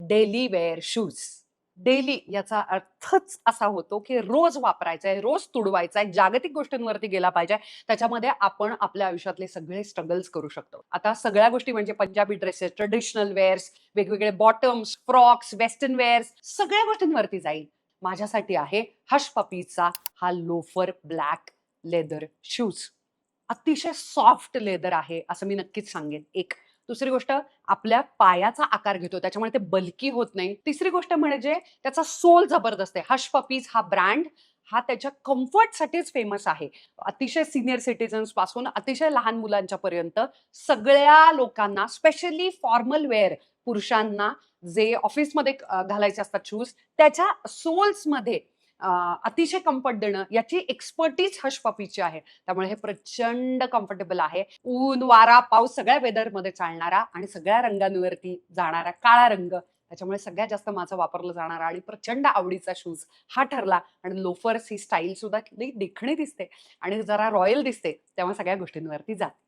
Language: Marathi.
Daily wear shoes. डेली याचा अर्थच असा होतो की रोज वापरायचा आहे, रोज तुडवायचा आहे, जागतिक गोष्टींवरती गेला पाहिजे. त्याच्यामध्ये आपण आपल्या आयुष्यातले सगळे स्ट्रगल्स करू शकतो. आता सगळ्या गोष्टी म्हणजे पंजाबी ड्रेसेस, ट्रेडिशनल वेअर्स, वेगवेगळे बॉटम्स, फ्रॉक्स, वेस्टर्न वेअर्स सगळ्या गोष्टींवरती जाईल. माझ्यासाठी आहे हश पपीचा हा लोफर ब्लॅक लेदर शूज. अतिशय सॉफ्ट लेदर आहे असं मी नक्कीच सांगेन. एक दुसरी गोष्ट, आपल्या पायाचा आकार घेतो त्याच्यामुळे ते बल्की होत नाही. तिसरी गोष्ट म्हणजे त्याचा सोल जबरदस्त आहे. हश पपीज हा ब्रँड हा त्याच्या कम्फर्टसाठीच फेमस आहे. अतिशय सिनियर सिटीजन्स पासून अतिशय लहान मुलांच्या पर्यंत सगळ्या लोकांना, स्पेशली फॉर्मल वेअर पुरुषांना जे ऑफिसमध्ये घालायचे असतात शूज, त्याच्या सोल्समध्ये अतिशय कम्फर्ट देणं याची एक्सपर्टीज हश पपीची आहे. त्यामुळे हे प्रचंड कम्फर्टेबल आहे. ऊन, वारा, पाऊस सगळ्या वेदरमध्ये चालणारा आणि सगळ्या रंगांवरती जाणारा काळा रंग. त्याच्यामुळे सगळ्यात जास्त माझा वापरला जाणारा आणि प्रचंड आवडीचा शूज हा ठरला. आणि लोफर्स ही स्टाईल सुद्धा किती देखणी दिसते आणि जरा रॉयल दिसते, तेव्हा सगळ्या गोष्टींवरती जाते.